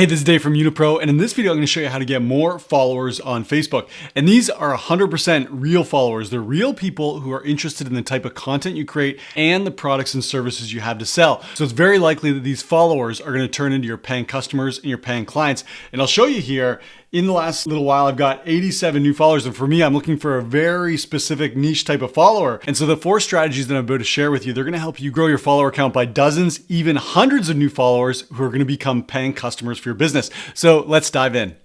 Hey, this is Dave from Unipro, and in this video, I'm going to show you how to get more followers on Facebook. And these are 100% real followers. They're real people who are interested in the type of content you create and the products and services you have to sell. So it's very likely that these followers are going to turn into your paying customers and your paying clients. And I'll show you here, in the last little while, I've got 87 new followers. And for me, I'm looking for a very specific niche type of follower. And so the 4 strategies that I'm about to share with you, they're going to help you grow your follower count by dozens, even hundreds of new followers who are going to become paying customers for your business. So let's dive in.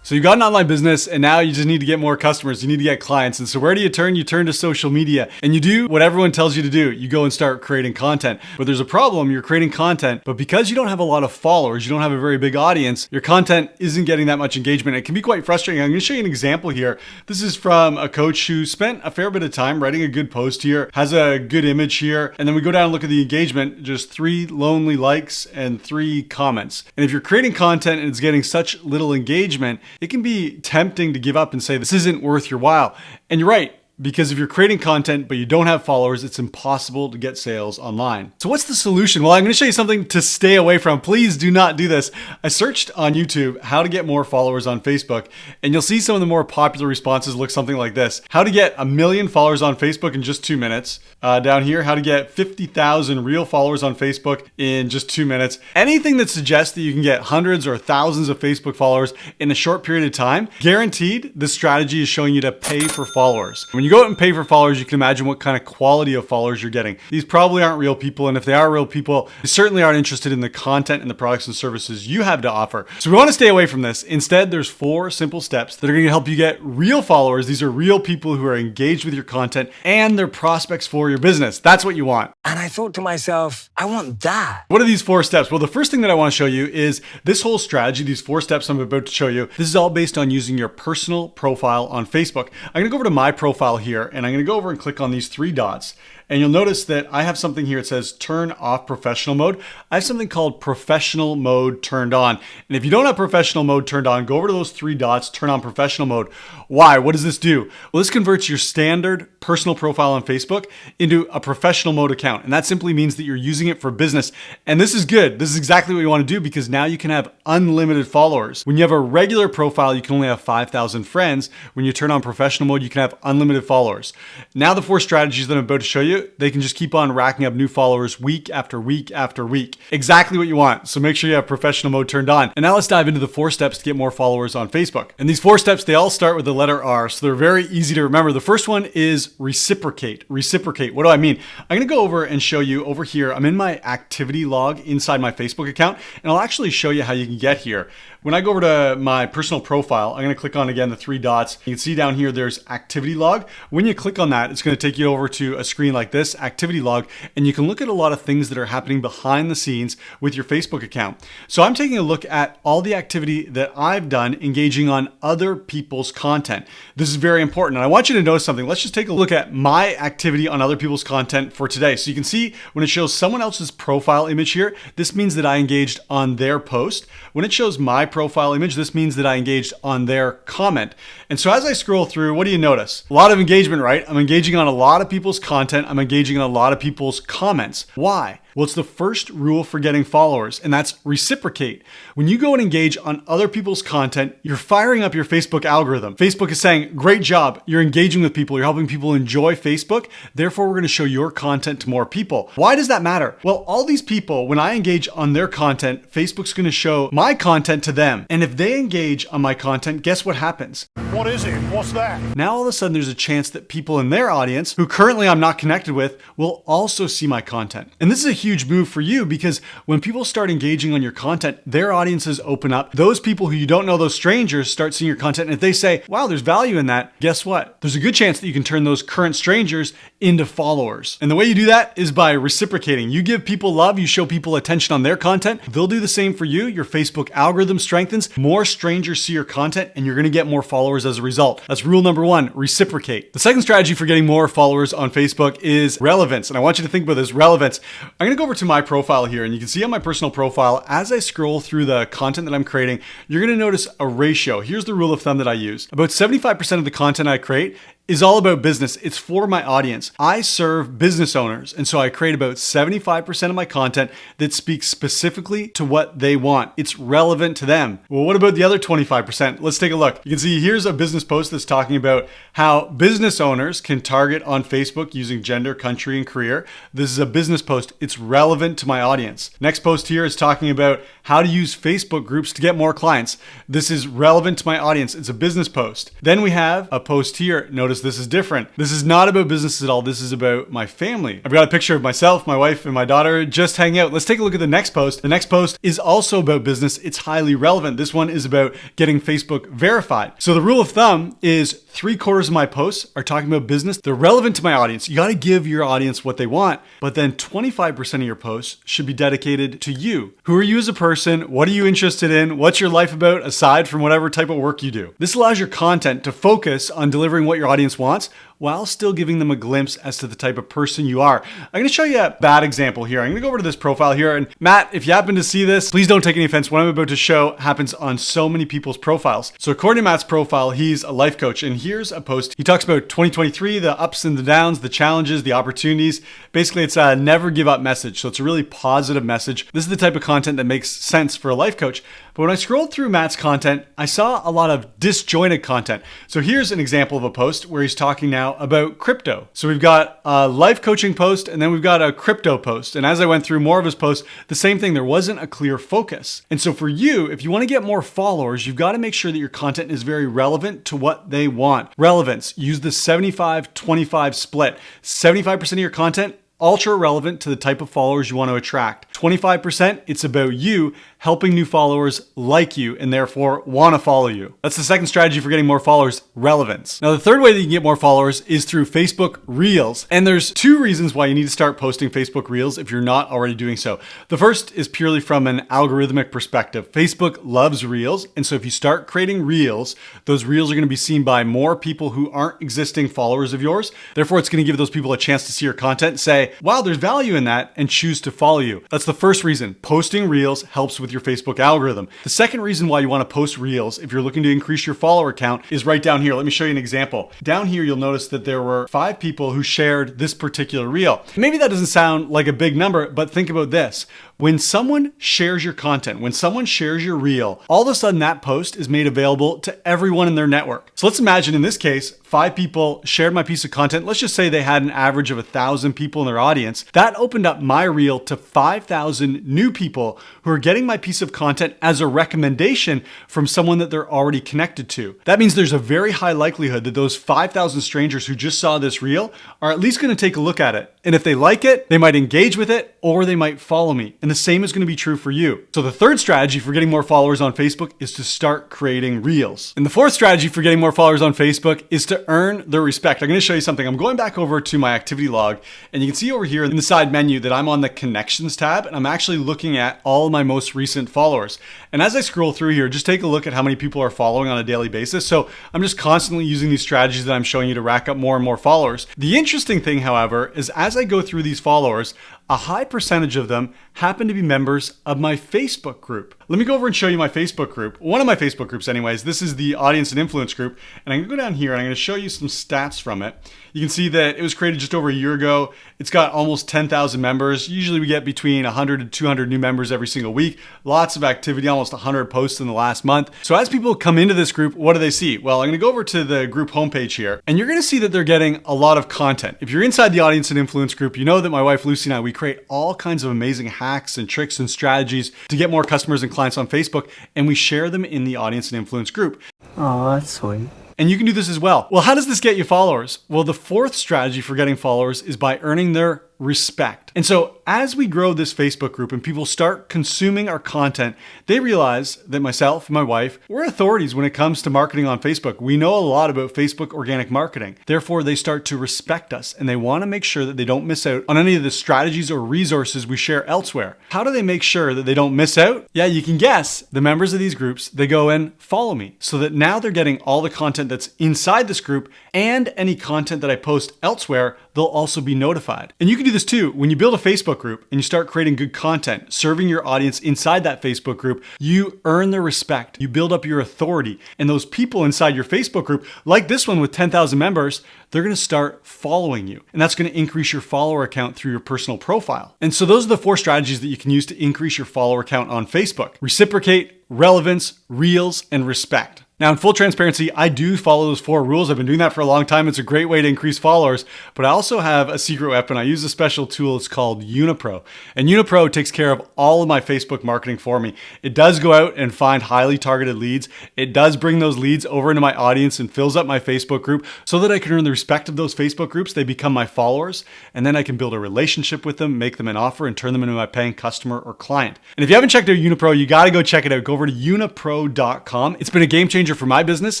So you've got an online business and now you just need to get more customers. You need to get clients. And so where do you turn? You turn to social media and you do what everyone tells you to do. You go and start creating content. But there's a problem. You're creating content, but because you don't have a lot of followers, you don't have a very big audience, your content isn't getting that much engagement. It can be quite frustrating. I'm going to show you an example here. This is from a coach who spent a fair bit of time writing a good post here, has a good image here. And then we go down and look at the engagement, just 3 lonely likes and 3 comments. And if you're creating content and it's getting such little engagement, it can be tempting to give up and say, this isn't worth your while. And you're right. Because if you're creating content, but you don't have followers, it's impossible to get sales online. So what's the solution? Well, I'm going to show you something to stay away from. Please do not do this. I searched on YouTube how to get more followers on Facebook, and you'll see some of the more popular responses look something like this. How to get 1 million followers on Facebook in just 2 minutes. Down here, how to get 50,000 real followers on Facebook in just 2 minutes. Anything that suggests that you can get hundreds or thousands of Facebook followers in a short period of time, guaranteed this strategy is showing you to pay for followers. When you go out and pay for followers, you can imagine what kind of quality of followers you're getting. These probably aren't real people, and if they are real people, they certainly aren't interested in the content and the products and services you have to offer. So we want to stay away from this. Instead, there's 4 simple steps that are going to help you get real followers. These are real people who are engaged with your content and they're prospects for your business. That's what you want. And I thought to myself, I want that. What are these 4 steps? Well, the first thing that I want to show you is this whole strategy, these 4 steps I'm about to show you. This is all based on using your personal profile on Facebook. I'm going to go over to my profile here and I'm going to go over and click on these 3 dots. And you'll notice that I have something here that says turn off professional mode. I have something called professional mode turned on. And if you don't have professional mode turned on, go over to those 3 dots, turn on professional mode. Why? What does this do? Well, this converts your standard personal profile on Facebook into a professional mode account. And that simply means that you're using it for business. And this is good. This is exactly what you want to do because now you can have unlimited followers. When you have a regular profile, you can only have 5,000 friends. When you turn on professional mode, you can have unlimited followers. Now the 4 strategies that I'm about to show you, they can just keep on racking up new followers week after week after week. Exactly what you want. So make sure you have professional mode turned on. And now let's dive into the 4 steps to get more followers on Facebook. And these 4 steps, they all start with the letter R. So they're very easy to remember. The first one is reciprocate. Reciprocate. What do I mean? I'm going to go over and show you over here. I'm in my activity log inside my Facebook account, and I'll actually show you how you can get here. When I go over to my personal profile, I'm going to click on, again, the 3 dots. You can see down here, there's activity log. When you click on that, it's going to take you over to a screen like this, activity log, and you can look at a lot of things that are happening behind the scenes with your Facebook account. So I'm taking a look at all the activity that I've done engaging on other people's content. This is very important. And I want you to notice something. Let's just take a look at my activity on other people's content for today. So you can see when it shows someone else's profile image here, this means that I engaged on their post. When it shows my profile image, this means that I engaged on their comment. And so as I scroll through, what do you notice? A lot of engagement, right? I'm engaging on a lot of people's content. I'm engaging on a lot of people's comments. Why? Well, it's the first rule for getting followers, and that's reciprocate. When you go and engage on other people's content, you're firing up your Facebook algorithm. Facebook is saying, great job. You're engaging with people. You're helping people enjoy Facebook. Therefore, we're going to show your content to more people. Why does that matter? Well, all these people, when I engage on their content, Facebook's going to show my content to them. And if they engage on my content, guess what happens? What is it? What's that? Now, all of a sudden, there's a chance that people in their audience, who currently I'm not connected with, will also see my content. And this is a huge move for you because when people start engaging on your content, their audiences open up. Those people who you don't know, those strangers, start seeing your content. And if they say, wow, there's value in that, guess what? There's a good chance that you can turn those current strangers into followers. And the way you do that is by reciprocating. You give people love, you show people attention on their content. They'll do the same for you. Your Facebook algorithm strengthens, more strangers see your content, and you're going to get more followers as a result. That's rule number 1, reciprocate. The second strategy for getting more followers on Facebook is relevance. And I want you to think about this relevance. I'm going to go over to my profile here, and you can see on my personal profile, as I scroll through the content that I'm creating, you're going to notice a ratio. Here's the rule of thumb that I use. About 75% of the content I create is all about business. It's for my audience. I serve business owners, and so I create about 75% of my content that speaks specifically to what they want. It's relevant to them. Well, what about the other 25%? Let's take a look. You can see here's a business post that's talking about how business owners can target on Facebook using gender, country, and career. This is a business post. It's relevant to my audience. Next post here is talking about how to use Facebook groups to get more clients. This is relevant to my audience. It's a business post. Then we have a post here. Notice this is different. This is not about business at all. This is about my family. I've got a picture of myself, my wife, and my daughter just hanging out. Let's take a look at the next post. The next post is also about business. It's highly relevant. This one is about getting Facebook verified. So the rule of thumb is 3/4 of my posts are talking about business. They're relevant to my audience. You got to give your audience what they want, but then 25% of your posts should be dedicated to you. Who are you as a person? What are you interested in? What's your life about aside from whatever type of work you do? This allows your content to focus on delivering what your audience wants while still giving them a glimpse as to the type of person you are. I'm gonna show you a bad example here. I'm gonna go over to this profile here, and Matt, if you happen to see this, please don't take any offense. What I'm about to show happens on so many people's profiles. So according to Matt's profile, he's a life coach, and here's a post. He talks about 2023, the ups and the downs, the challenges, the opportunities. Basically, it's a never give up message. So it's a really positive message. This is the type of content that makes sense for a life coach. But when I scrolled through Matt's content, I saw a lot of disjointed content. So here's an example of a post where he's talking now about crypto. So we've got a life coaching post, and then we've got a crypto post. And as I went through more of his posts, the same thing, there wasn't a clear focus. And so for you, if you want to get more followers, you've got to make sure that your content is very relevant to what they want. Relevance, use the 75-25 split. 75% of your content, ultra relevant to the type of followers you want to attract. 25%, it's about you helping new followers like you and therefore want to follow you. That's the second strategy for getting more followers, relevance. Now, the third way that you can get more followers is through Facebook Reels. And there's two reasons why you need to start posting Facebook Reels if you're not already doing so. The first is purely from an algorithmic perspective. Facebook loves Reels. And so if you start creating Reels, those Reels are going to be seen by more people who aren't existing followers of yours. Therefore, it's going to give those people a chance to see your content, say, wow, there's value in that, and choose to follow you. That's the first reason. Posting Reels helps with your Facebook algorithm. The second reason why you want to post Reels if you're looking to increase your follower count is right down here. Let me show you an example. Down here, you'll notice that there were 5 people who shared this particular Reel. Maybe that doesn't sound like a big number, but think about this. When someone shares your content, when someone shares your Reel, all of a sudden that post is made available to everyone in their network. So let's imagine in this case, 5 people shared my piece of content. Let's just say they had an average of 1,000 people in their audience. That opened up my Reel to 5,000 new people who are getting my piece of content as a recommendation from someone that they're already connected to. That means there's a very high likelihood that those 5,000 strangers who just saw this Reel are at least going to take a look at it. And if they like it, they might engage with it or they might follow me. And the same is going to be true for you. So the third strategy for getting more followers on Facebook is to start creating Reels. And the fourth strategy for getting more followers on Facebook is to earn their respect. I'm going to show you something. I'm going back over to my activity log, and you can see over here in the side menu that I'm on the connections tab, and I'm actually looking at all my most recent followers. And as I scroll through here, just take a look at how many people are following on a daily basis. So I'm just constantly using these strategies that I'm showing you to rack up more and more followers. The interesting thing, however, is as I go through these followers, a high percentage of them happen to be members of my Facebook group. Let me go over and show you my Facebook group. One of my Facebook groups anyways, this is the Audience and Influence group. And I'm gonna go down here and I'm gonna show you some stats from it. You can see that it was created just over a year ago. It's got almost 10,000 members. Usually we get between 100 and 200 new members every single week. Lots of activity, almost 100 posts in the last month. So as people come into this group, what do they see? Well, I'm gonna go over to the group homepage here, and you're gonna see that they're getting a lot of content. If you're inside the Audience and Influence group, you know that my wife Lucy and I, we create all kinds of amazing hacks and tricks and strategies to get more customers and clients on Facebook, and we share them in the Audience and Influence group. Oh, that's sweet. And you can do this as well. Well, how does this get you followers? Well, the fourth strategy for getting followers is by earning their respect. And so as we grow this Facebook group and people start consuming our content, they realize that myself and my wife, we're authorities when it comes to marketing on Facebook. We know a lot about Facebook organic marketing. Therefore, they start to respect us and they want to make sure that they don't miss out on any of the strategies or resources we share elsewhere. How do they make sure that they don't miss out? Yeah, you can guess. The members of these groups, they go and follow me so that now they're getting all the content that's inside this group and any content that I post elsewhere, they'll also be notified. And you can do this too. When you build a Facebook group and you start creating good content, serving your audience inside that Facebook group, you earn their respect. You build up your authority. And those people inside your Facebook group, like this one with 10,000 members, they're going to start following you. And that's going to increase your follower count through your personal profile. And so those are the 4 strategies that you can use to increase your follower count on Facebook: reciprocate, relevance, reels, and respect. Now, in full transparency, I do follow those 4 rules. I've been doing that for a long time. It's a great way to increase followers, but I also have a secret weapon. I use a special tool. It's called Unipro. And Unipro takes care of all of my Facebook marketing for me. It does go out and find highly targeted leads. It does bring those leads over into my audience and fills up my Facebook group so that I can earn the respect of those Facebook groups. They become my followers, and then I can build a relationship with them, make them an offer, and turn them into my paying customer or client. And if you haven't checked out Unipro, you got to go check it out. Go over to unipro.com. It's been a game changer for my business,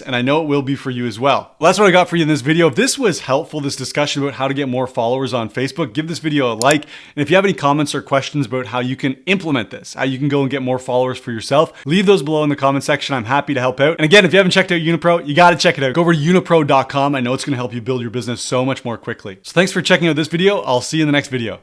and I know it will be for you as well. Well, that's what I got for you in this video. If this was helpful, this discussion about how to get more followers on Facebook, give this video a like. And if you have any comments or questions about how you can implement this, how you can go and get more followers for yourself, leave those below in the comment section. I'm happy to help out. And again, if you haven't checked out Unipro, you got to check it out. Go over to unipro.com. I know it's going to help you build your business so much more quickly. So thanks for checking out this video. I'll see you in the next video.